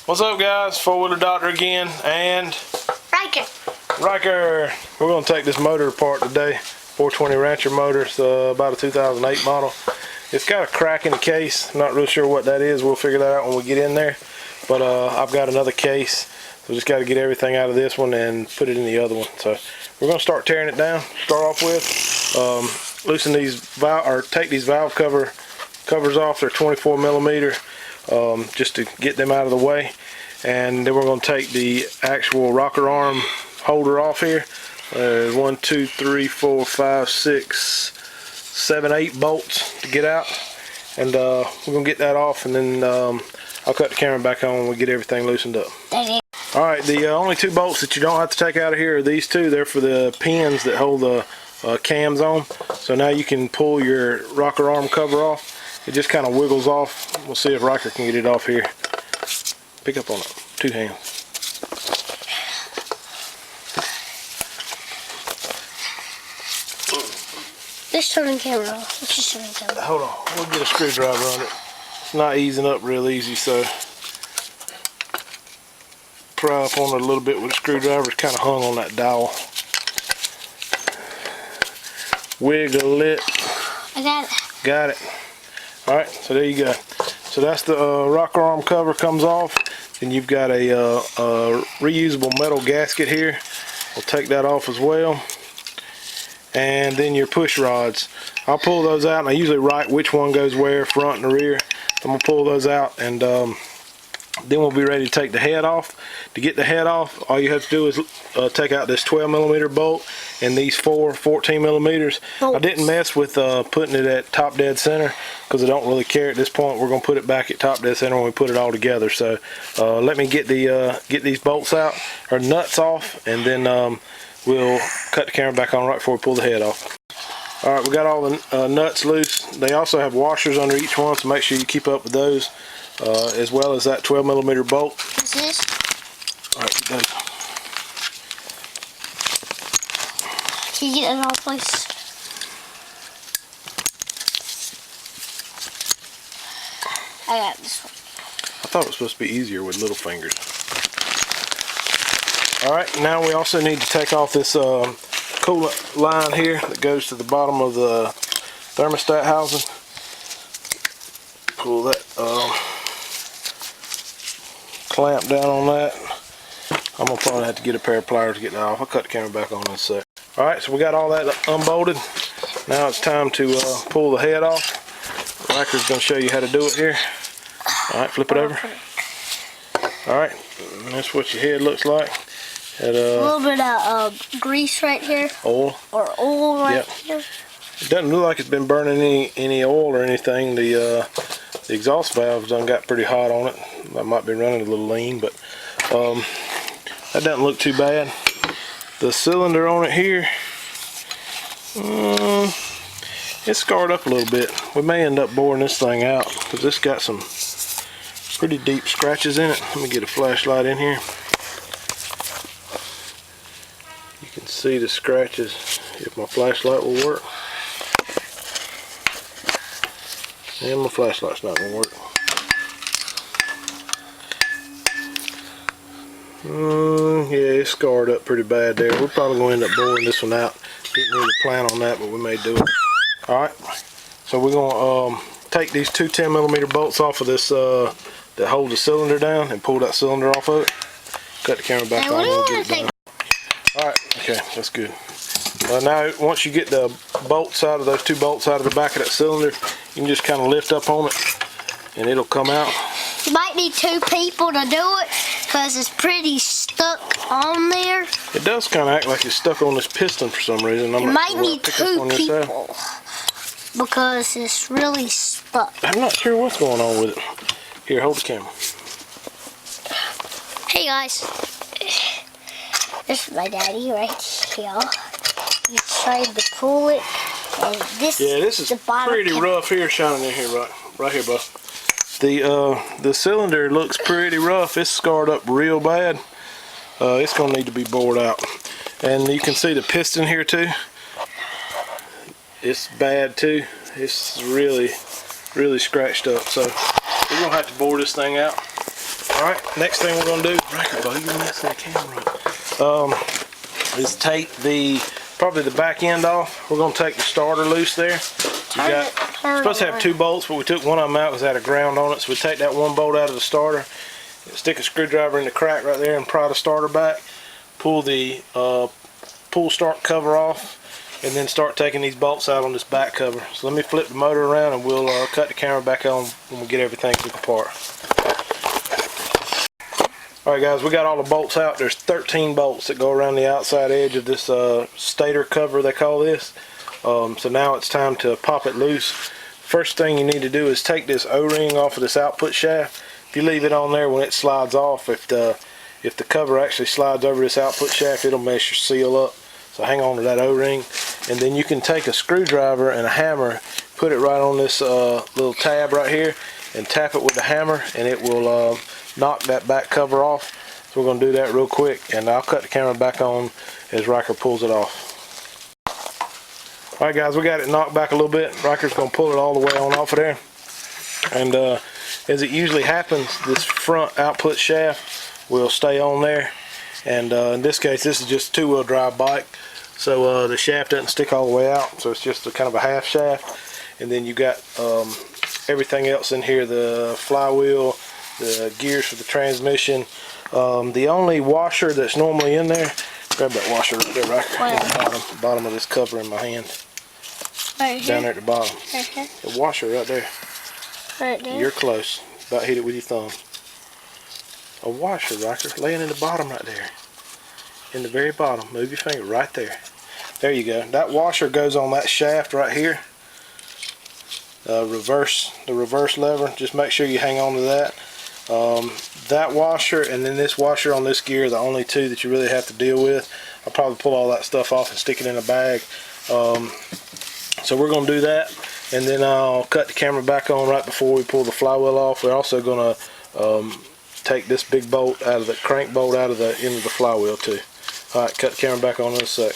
What's up, guys? Four-wheeler doctor again, and Riker. We're gonna take this motor apart today. 420 Rancher motor. It's about a 2008 model. It's got a crack in the case. Not really sure what that is. We'll figure that out when we get in there. But I've got another case, so just got to get everything out of this one and put it in the other one. So we're gonna start tearing it down. Start off with loosen these valve, or take these valve covers off. They're 24 millimeter. Just to get them out of the way, and then we're going to take the actual rocker arm holder off here. 1, 2, 3, 4, 5, 6, 7, 8 bolts to get out, and we're going to get that off, and then I'll cut the camera back on when we get everything loosened up. Alright, the only two bolts that you don't have to take out of here are these two. They're for the pins that hold the cams on. So now you can pull your rocker arm cover off. It just kind of wiggles off. We'll see if Riker can get it off here. Pick up on it. 2 hands. Let's turn the camera off. Let's just turn the camera off. Hold on. We'll get a screwdriver on it. It's not easing up real easy, so pry up on it a little bit with a screwdriver. It's kind of hung on that dowel. Wiggle it. I got it. Got it. Alright, so there you go. So that's the rocker arm cover comes off. And you've got a reusable metal gasket here. We'll take that off as well. And then your push rods. I'll pull those out, and I usually write which one goes where, front and rear. I'm going to pull those out, and then we'll be ready to take the head off. To get the head off, all you have to do is take out this 12 millimeter bolt and these 4 14 millimeters. I didn't mess with putting it at top dead center because I don't really care at this point. We're going to put it back at top dead center when we put it all together. So let me get these bolts out, or nuts off, and then we'll cut the camera back on right before we pull the head off. Alright, we got all the nuts loose. They also have washers under each one, so make sure you keep up with those. As well as that 12 millimeter bolt. What's this? Alright, go. Can you get it all, please? I got this one. I thought it was supposed to be easier with little fingers. Alright, now we also need to take off this coolant line here that goes to the bottom of the thermostat housing. Pull that clamp down on that. I'm going to probably have to get a pair of pliers to get that off. I'll cut the camera back on in a sec. Alright, so we got all that unbolted. Now it's time to pull the head off. Riker's going to show you how to do it here. Alright, flip it over. Alright, that's what your head looks like. A little bit of grease right here. Oil. Or oil right here. It doesn't look like it's been burning any oil or anything. The exhaust valve's done got pretty hot on it. I might be running a little lean, but that doesn't look too bad. The cylinder on it here, it's scarred up a little bit. We may end up boring this thing out because it's got some pretty deep scratches in it. Let me get a flashlight in here. You can see the scratches if my flashlight will work. And my flashlight's not going to work. Yeah, it's scarred up pretty bad there. We're probably going to end up boring this one out. Didn't really plan on that, but we may do it. Alright, so we're going to take these 2 10 millimeter bolts off of this that hold the cylinder down and pull that cylinder off of it. Cut the camera back on and get it done. Alright, okay, that's good. Now, once you get the bolts out of those 2 bolts out of the back of that cylinder, you can just kind of lift up on it and it'll come out. You might need 2 people to do it because it's pretty stuck on there. It does kind of act like it's stuck on this piston for some reason. You might need 2 people because it's really stuck. I'm not sure what's going on with it. Here, hold the camera. Hey guys, this is my daddy right here. You tried to pull it, and this is the bottom. Pretty rough here, shining in here, right here, bud. The cylinder looks pretty rough. It's scarred up real bad. It's gonna need to be bored out. And you can see the piston here too. It's bad too. It's really scratched up. So we're gonna have to bore this thing out. Alright, next thing we're going to do, you're messing the camera up, is take probably the back end off. We're going to take the starter loose there. You're supposed to have 2 bolts, but we took one of them out because it had a ground on it. So we take that 1 bolt out of the starter, stick a screwdriver in the crack right there and pry the starter back, pull the pull start cover off, and then start taking these bolts out on this back cover. So let me flip the motor around and we'll cut the camera back on when we get everything took apart. Alright guys, we got all the bolts out. There's 13 bolts that go around the outside edge of this stator cover, they call this. So now it's time to pop it loose. First thing you need to do is take this O-ring off of this output shaft. If you leave it on there, when it slides off, if the cover actually slides over this output shaft, it'll mess your seal up. So hang on to that O-ring, and then you can take a screwdriver and a hammer, put it right on this little tab right here, and tap it with the hammer, and it will knock that back cover off. So we're going to do that real quick, and I'll cut the camera back on as Riker pulls it off. Alright guys, we got it knocked back a little bit. Riker's going to pull it all the way on off of there. And as it usually happens, this front output shaft will stay on there. And in this case, this is just a 2-wheel drive bike, so the shaft doesn't stick all the way out, so it's just a kind of a half shaft. And then you got everything else in here, the flywheel, the gears for the transmission. The only washer that's normally in there, grab that washer right there, right? Bottom of this cover in my hand. Right here? Down there at the bottom. Right here? The washer right there. Right there? You're close. About hit it with your thumb. A washer, Riker, laying in the bottom right there. In the very bottom. Move your finger right there. There you go. That washer goes on that shaft right here. The reverse lever. Just make sure you hang on to that. That washer and then this washer on this gear are the only 2 that you really have to deal with. I'll probably pull all that stuff off and stick it in a bag. So we're going to do that, and then I'll cut the camera back on right before we pull the flywheel off. We're also going to take this big bolt out of the crank bolt out of the end of the flywheel too. Alright, cut the camera back on in a sec.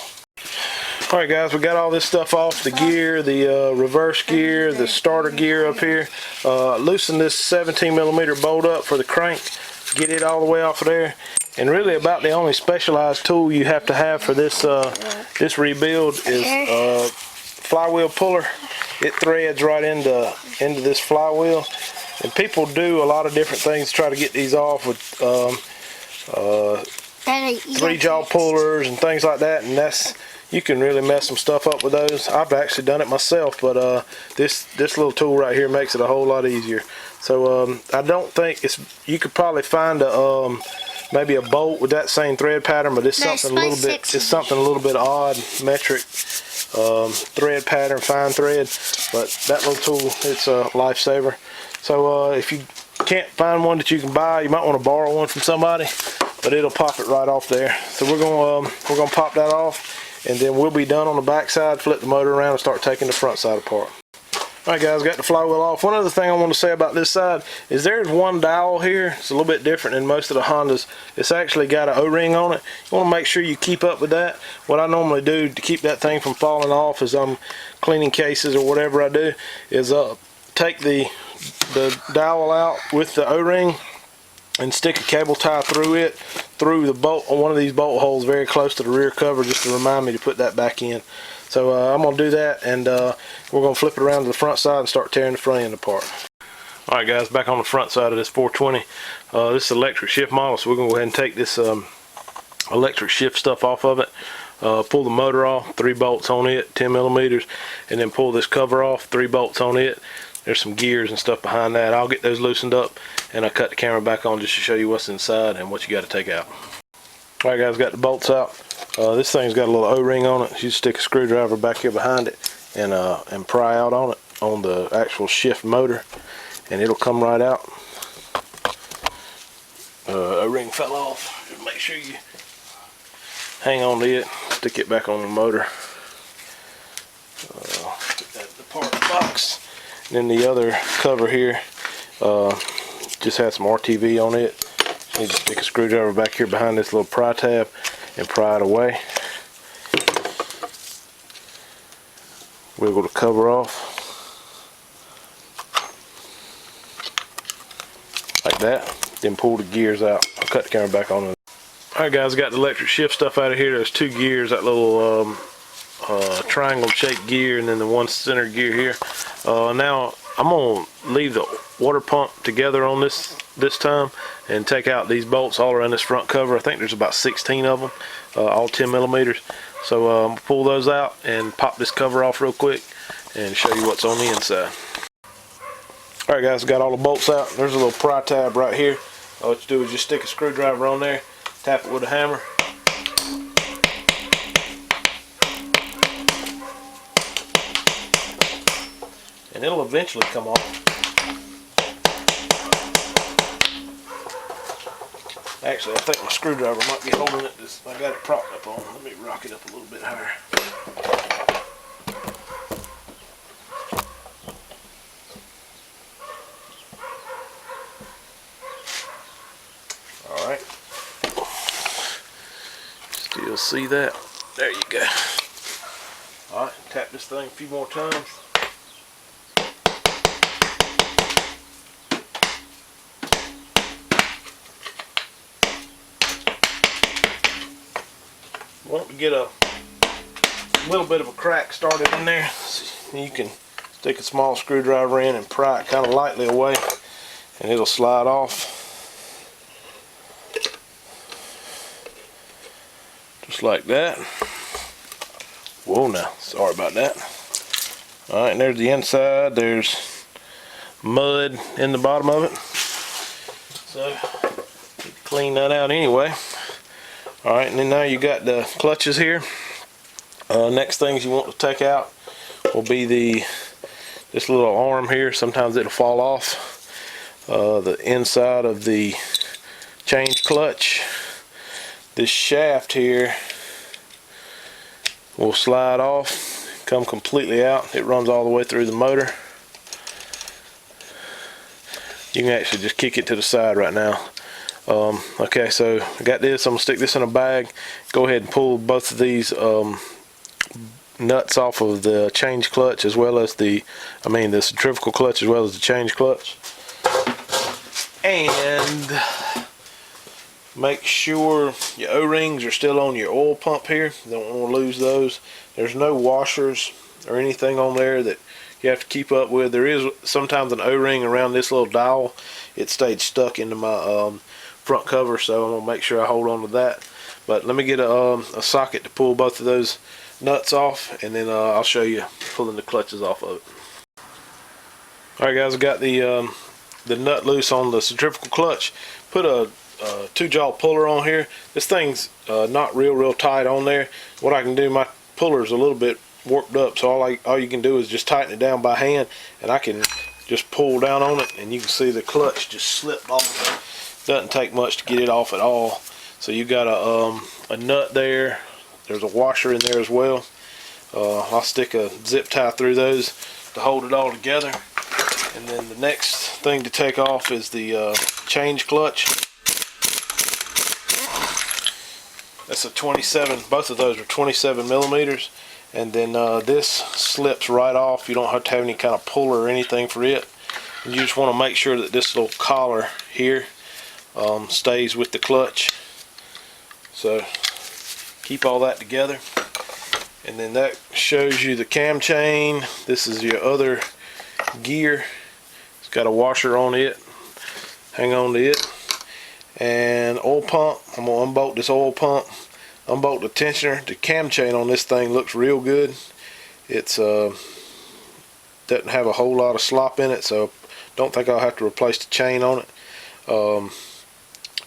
Alright guys, we got all this stuff off, the gear, the reverse gear, the starter gear up here. Loosen this 17mm bolt up for the crank, get it all the way off of there. And really about the only specialized tool you have to have for this this rebuild is flywheel puller. It threads right into this flywheel. And people do a lot of different things to try to get these off with 3-jaw pullers and things like that, and you can really mess some stuff up with those. I've actually done it myself, but this little tool right here makes it a whole lot easier. So I don't think you could probably find maybe a bolt with that same thread pattern, but it's something a little bit odd, metric thread pattern, fine thread. But that little tool, it's a lifesaver. So if you can't find one that you can buy, you might want to borrow one from somebody, but it'll pop it right off there. So we're gonna pop that off, and then we'll be done on the back side, flip the motor around and start taking the front side apart. Alright guys, got the flywheel off. One other thing I want to say about this side is there's one dowel here. It's a little bit different than most of the Hondas. It's actually got an O-ring on it. You want to make sure you keep up with that. What I normally do to keep that thing from falling off as I'm cleaning cases or whatever I do is take the dowel out with the O-ring and stick a cable tie through the bolt on one of these bolt holes very close to the rear cover, just to remind me to put that back in. So I'm going to do that, and we're going to flip it around to the front side and start tearing the front end apart. Alright guys, back on the front side of this 420. This is electric shift model, so we're going to go ahead and take this electric shift stuff off of it. Pull the motor off, 3 bolts on it, 10mm, and then pull this cover off, 3 bolts on it. There's some gears and stuff behind that. I'll get those loosened up, and I'll cut the camera back on just to show you what's inside and what you got to take out. Alright guys, got the bolts out. This thing's got a little O-ring on it. You stick a screwdriver back here behind it and pry out on it on the actual shift motor, and it'll come right out. O-ring fell off. Just make sure you hang on to it, stick it back on the motor. Put that in the part box. And then the other cover here just has some RTV on it. You need to stick a screwdriver back here behind this little pry tab and pry it away. Wiggle the cover off like that. then pull the gears out. I'll cut the camera back on. Alright guys, got the electric shift stuff out of here. There's 2 gears, that little triangle shaped gear and then the one center gear here. Now I'm gonna leave the water pump together on this time and take out these bolts all around this front cover. I think there's about 16 of them, all 10 millimeters. So I'm gonna pull those out and pop this cover off real quick and show you what's on the inside. Alright guys, got all the bolts out. There's a little pry tab right here. All you do is just stick a screwdriver on there, tap it with a hammer. And it'll eventually come off. Actually, I think my screwdriver might be holding it. I got it propped up on. Let me rock it up a little bit higher. Alright. Still see that? There you go. Alright, tap this thing a few more times. Want to get a little bit of a crack started in there. You can stick a small screwdriver in and pry it kind of lightly away and it'll slide off. Just like that. Whoa now, sorry about that. Alright, and there's the inside. There's mud in the bottom of it. So, clean that out anyway. Alright, and then now you got the clutches here. Next things you want to take out will be this little arm here. Sometimes it'll fall off. The inside of the change clutch. This shaft here will slide off, come completely out. It runs all the way through the motor. You can actually just kick it to the side right now. Okay, so I got this. I'm gonna stick this in a bag. Go ahead and pull both of these nuts off of the change clutch, as well as the centrifugal clutch, as well as the change clutch. And make sure your O-rings are still on your oil pump here. You don't want to lose those. There's no washers or anything on there that you have to keep up with. There is sometimes an O-ring around this little dowel. It stayed stuck into my front cover, so I'm gonna make sure I hold on to that. But let me get a socket to pull both of those nuts off, and then I'll show you pulling the clutches off of it. Alright guys, I got the nut loose on the centrifugal clutch. Put a 2-jaw puller on here. This thing's not real tight on there. What I can do, my puller's a little bit warped up, so all you can do is just tighten it down by hand, and I can just pull down on it, and you can see the clutch just slipped off. Doesn't take much to get it off at all. So you got a nut there. There's a washer in there as well. I'll stick a zip tie through those to hold it all together. And then the next thing to take off is the change clutch. That's a 27. Both of those are 27 millimeters. And then this slips right off. You don't have to have any kind of puller or anything for it. And you just want to make sure that this little collar here stays with the clutch. So keep all that together, and then that shows you the cam chain. This is your other gear. It's got a washer on it. Hang on to it. And oil pump. I'm gonna unbolt this oil pump, unbolt the tensioner. The cam chain on this thing looks real good. It's doesn't have a whole lot of slop in it, so don't think I'll have to replace the chain on it.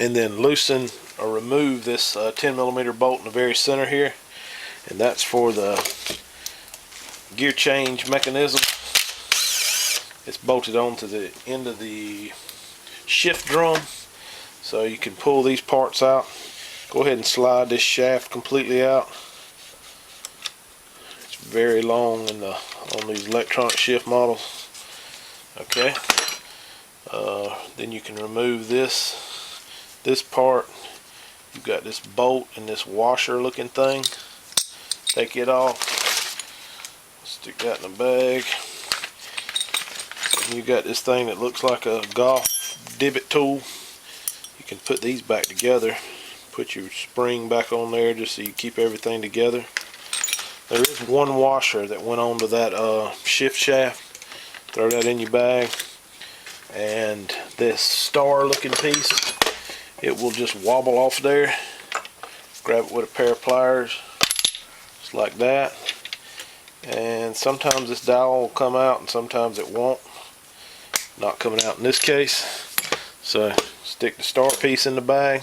And then loosen or remove this 10 millimeter bolt in the very center here, and that's for the gear change mechanism. It's bolted onto the end of the shift drum, so you can pull these parts out. Go ahead and slide this shaft completely out. It's very long on these electronic shift models. Okay, then you can remove this part. You've got this bolt and this washer looking thing. Take it off, stick that in the bag. And you got this thing that looks like a golf divot tool. can put these back together. Put your spring back on there just so you keep everything together. There is one washer that went onto that shift shaft. Throw that in your bag. And this star looking piece, it will just wobble off there. Grab it with a pair of pliers, just like that. And sometimes this dowel will come out and sometimes it won't. Not coming out in this case. So stick the star piece in the bag.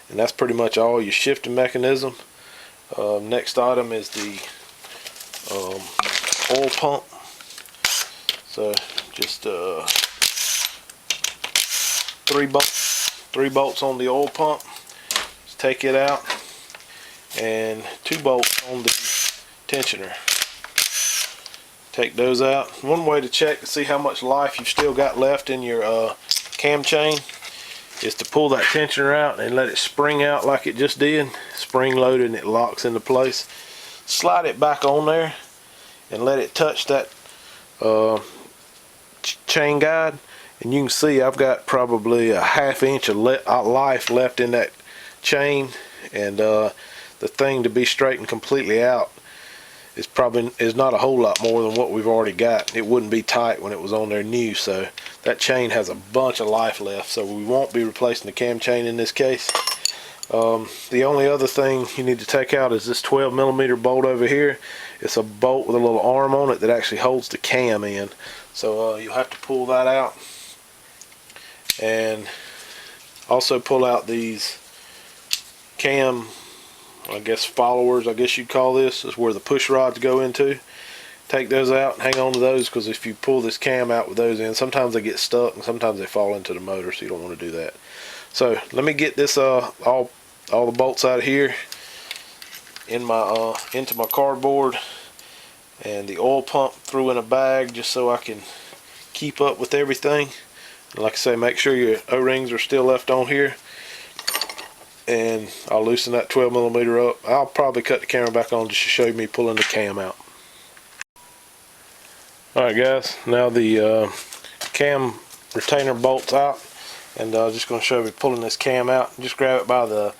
And that's pretty much all your shifting mechanism. Next item is the oil pump. So just 3 bolts on the oil pump. Just take it out, and 2 bolts on the tensioner. Take those out. One way to check to see how much life you've still got left in your cam chain is to pull that tensioner out and let it spring out like it just did. Spring loaded and it locks into place. Slide it back on there and let it touch that chain guide, and you can see I've got probably a ½ inch of life left in that chain, and the thing to be straightened completely out is not a whole lot more than what we've already got. It wouldn't be tight when it was on there new, so that chain has a bunch of life left, so we won't be replacing the cam chain in this case. The only other thing you need to take out is this 12mm bolt over here. It's a bolt with a little arm on it that actually holds the cam in, so you'll have to pull that out. And also pull out these cam, I guess, followers, I guess you'd call this. Is where the push rods go into. Take those out and hang on to those, because if you pull this cam out with those in, sometimes they get stuck and sometimes they fall into the motor, so you don't want to do that. So let me get this all the bolts out of here in my into my cardboard, and the oil pump through in a bag just so I can keep up with everything. And like I say, make sure your O-rings are still left on here. And I'll loosen that 12mm up. I'll probably cut the camera back on just to show you me pulling the cam out. Alright guys, now the cam retainer bolts out, and I'm just going to show you pulling this cam out. Just grab it by the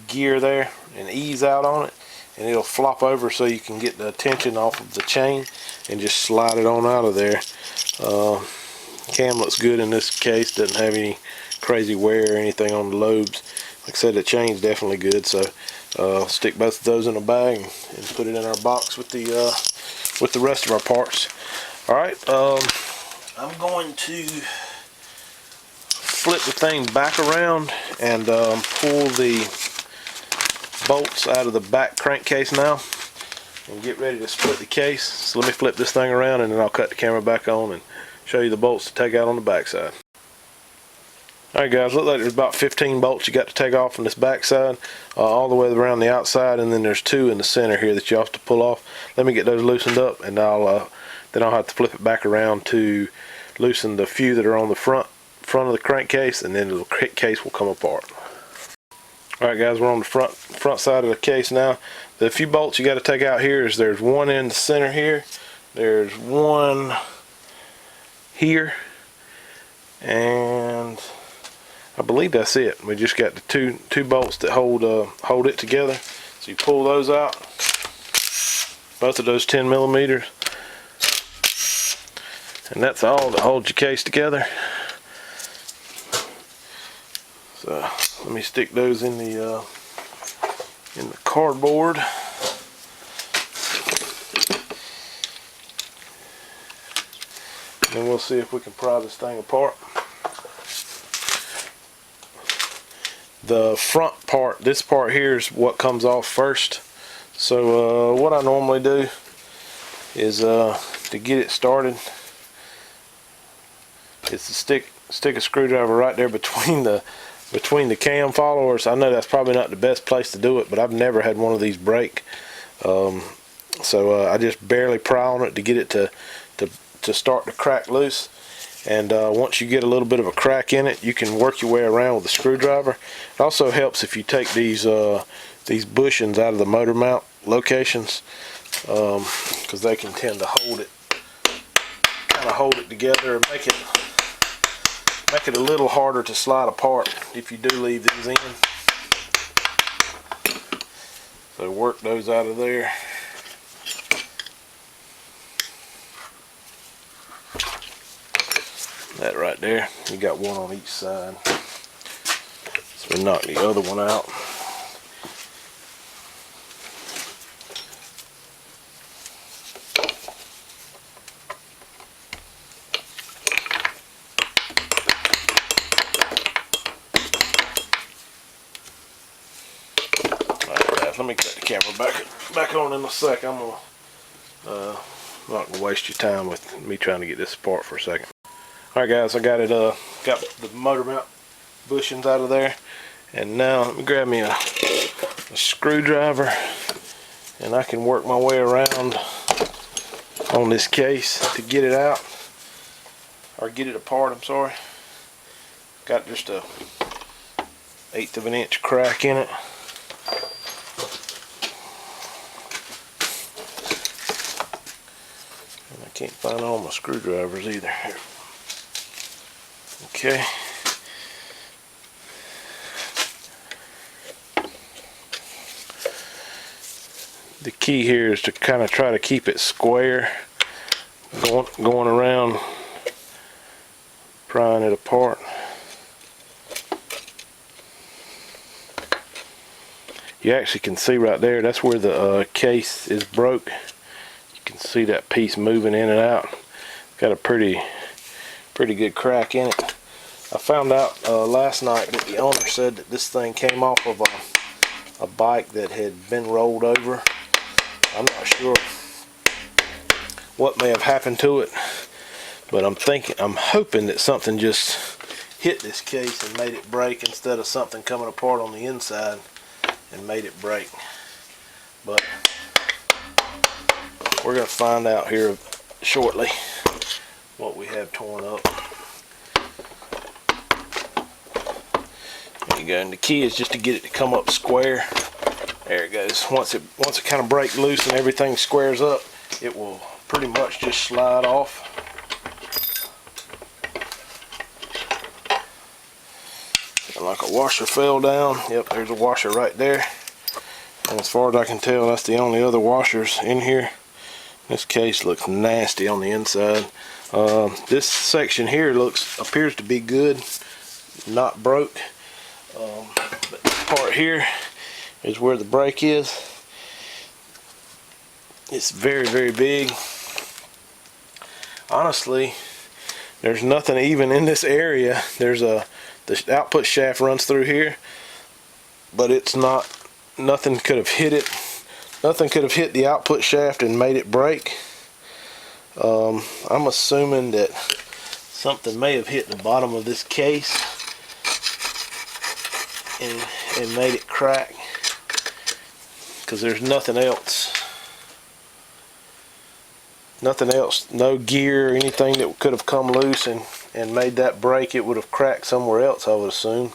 gear there and ease out on it, and it'll flop over so you can get the tension off of the chain and just slide it on out of there. Cam looks good in this case, doesn't have any crazy wear or anything on the lobes. Like I said, the chain's definitely good, so stick both of those in a bag and put it in our box with the rest of our parts. Alright, I'm going to flip the thing back around and pull the bolts out of the back crankcase now and get ready to split the case. So let me flip this thing around and then I'll cut the camera back on and show you the bolts to take out on the back side. Alright guys, look like there's about 15 bolts you got to take off on this back side, all the way around the outside, and then there's 2 in the center here that you have to pull off. Let me get those loosened up, and then I'll have to flip it back around to loosen the few that are on the front of the crankcase, and then the case will come apart. Alright guys, we're on the front side of the case now. The few bolts you got to take out here is there's one in the center here, there's one here, and I believe that's it. We just got the two bolts that hold it together. So you pull those out, both of those 10mm, and that's all that holds your case together. So let me stick those in the cardboard. And we'll see if we can pry this thing apart. The front part, this part here, is what comes off first. So what I normally do is to get it started is to stick a screwdriver right there between the cam followers. I know that's probably not the best place to do it, but I've never had one of these break. So I just barely pry on it to get it to start to crack loose. And once you get a little bit of a crack in it, you can work your way around with a screwdriver. It also helps if you take these bushings out of the motor mount locations, because they can tend to hold it together and make it a little harder to slide apart if you do leave these in. So work those out of there. That right there, you got one on each side. So we knock the other one out. Let me cut the camera back on in a sec. I'm not gonna waste your time with me trying to get this apart for a second. All right, guys, I got it. Got the motor mount bushings out of there, and now let me grab me a screwdriver, and I can work my way around on this case to get it out, or get it apart. I'm sorry. Got just a 1/8 of an inch crack in it. Can't find all my screwdrivers either. Okay. The key here is to kind of try to keep it square, going around, prying it apart. You actually can see right there, that's where the case is broke. You can see that piece moving in and out. Got a pretty good crack in it. I found out last night that the owner said that this thing came off of a bike that had been rolled over. I'm not sure what may have happened to it, but I'm hoping that something just hit this case and made it break instead of something coming apart on the inside and made it break. But we're going to find out here shortly what we have torn up. There you go, and the key is just to get it to come up square. There it goes. Once it kind of breaks loose and everything squares up, it will pretty much just slide off. And like a washer fell down. Yep, there's a washer right there. And as far as I can tell, that's the only other washers in here. This case looks nasty on the inside. This section here appears to be good, not broke. But this part here is where the brake is. It's very big. Honestly, there's nothing even in this area. The output shaft runs through here, but it's not. Nothing could have hit it. Nothing could have hit the output shaft and made it break. I'm assuming that something may have hit the bottom of this case and made it crack, because there's nothing else. No gear or anything that could have come loose and made that break. It would have cracked somewhere else, I would assume.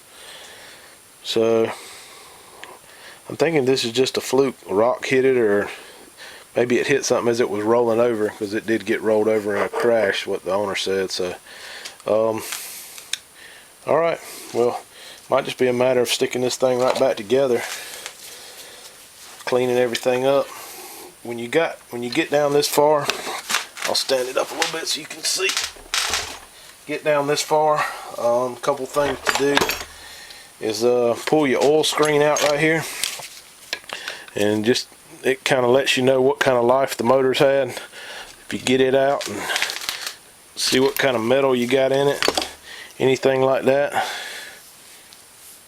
So I'm thinking this is just a fluke. A rock hit it, or maybe it hit something as it was rolling over, because it did get rolled over in a crash, what the owner said. So alright, well, might just be a matter of sticking this thing right back together, cleaning everything up. When you get down this far, I'll stand it up a little bit so you can see. Get down this far, a couple things to do is pull your oil screen out right here, and just it kind of lets you know what kind of life the motor's had. If you get it out and see what kind of metal you got in it, anything like that,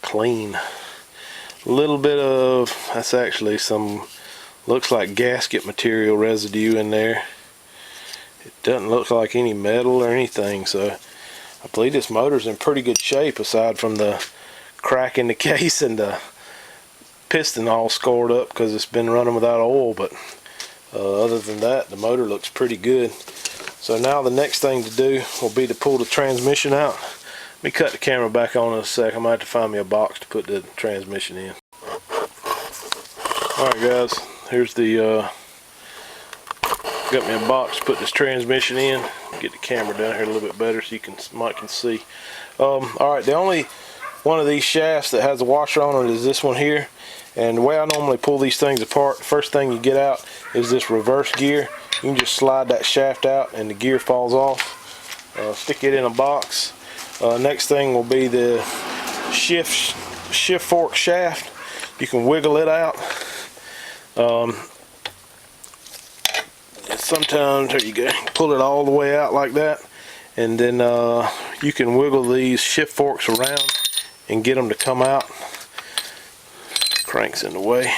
clean. A little bit of, that's actually some, looks like gasket material residue in there. It doesn't look like any metal or anything, so I believe this motor's in pretty good shape, aside from the crack in the case and the piston all scored up because it's been running without oil. But other than that, the motor looks pretty good. So now the next thing to do will be to pull the transmission out. Let me cut the camera back on in a sec. I might have to find me a box to put the transmission in. Alright guys, here's the Got me a box to put this transmission in. Get the camera down here a little bit better so you might can see. Alright, the only one of these shafts that has a washer on it is this one here. And the way I normally pull these things apart, the first thing you get out is this reverse gear. You can just slide that shaft out and the gear falls off. Stick it in a box. Next thing will be the shift fork shaft. You can wiggle it out. Sometimes, there you go, pull it all the way out like that, and then you can wiggle these shift forks around and get them to come out. Cranks in the way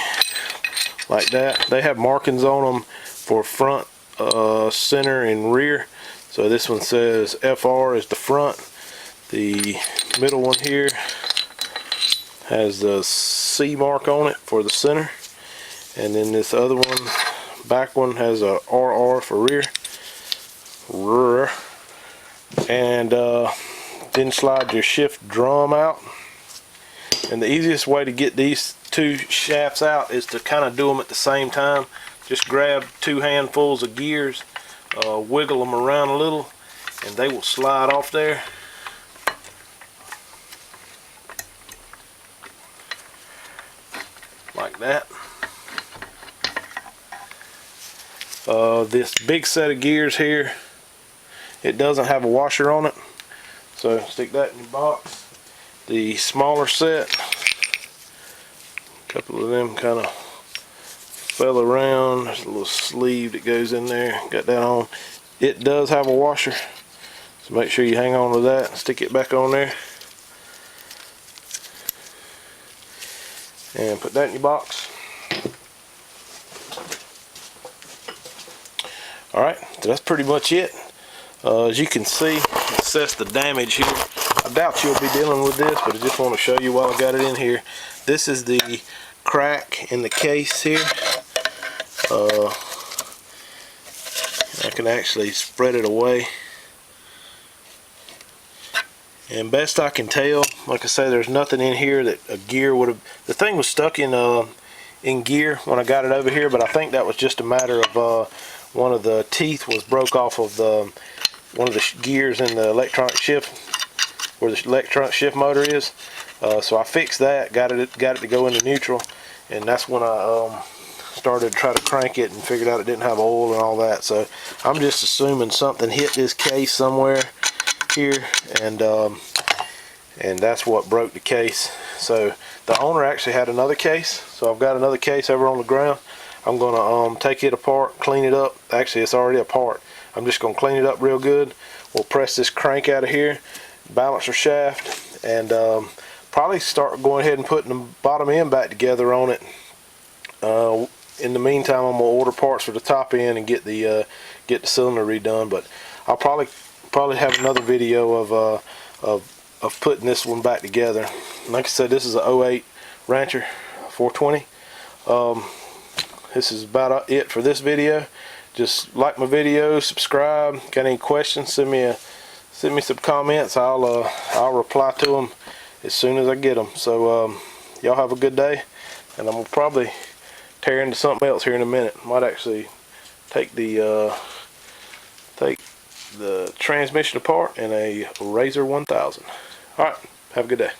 like that. They have markings on them for front, center, and rear. So this one says FR is the front. The middle one here has the C mark on it for the center, and then this other one, back one, has a RR for rear. And then slide your shift drum out. And the easiest way to get these two shafts out is to kind of do them at the same time. Just grab 2 handfuls of gears, wiggle them around a little, and they will slide off there. Like that. This big set of gears here, it doesn't have a washer on it, so stick that in your box. The smaller set, a couple of them kind of fell around. There's a little sleeve that goes in there. Got that on. It does have a washer, so make sure you hang on to that and stick it back on there. And put that in your box. Alright, so that's pretty much it. As you can see, it says the damage here. I doubt you'll be dealing with this, but I just want to show you while I got it in here. This is the crack in the case here. I can actually spread it away. And best I can tell, like I say, there's nothing in here that a gear would have. The thing was stuck in gear when I got it over here, but I think that was just a matter of one of the teeth was broke off of one of the gears in the electronic shift, where the electronic shift motor is. So I fixed that, got it to go into neutral, and that's when I started to try to crank it and figured out it didn't have oil and all that. So I'm just assuming something hit this case somewhere here, and that's what broke the case. So the owner actually had another case, so I've got another case over on the ground. I'm gonna take it apart, clean it up. Actually, it's already apart. I'm just gonna clean it up real good. We'll press this crank out of here, balancer shaft, and probably start going ahead and putting the bottom end back together on it. In the meantime, I'm gonna order parts for the top end and get the cylinder redone. But I'll probably have another video of putting this one back together. Like I said, this is an 08 Rancher 420. This is about it for this video. Just like my video, subscribe. Got any questions? Send me some comments. I'll reply to them as soon as I get them. So y'all have a good day, and I'm gonna probably tear into something else here in a minute. Might actually take the transmission apart in a Razor 1000. All right, have a good day.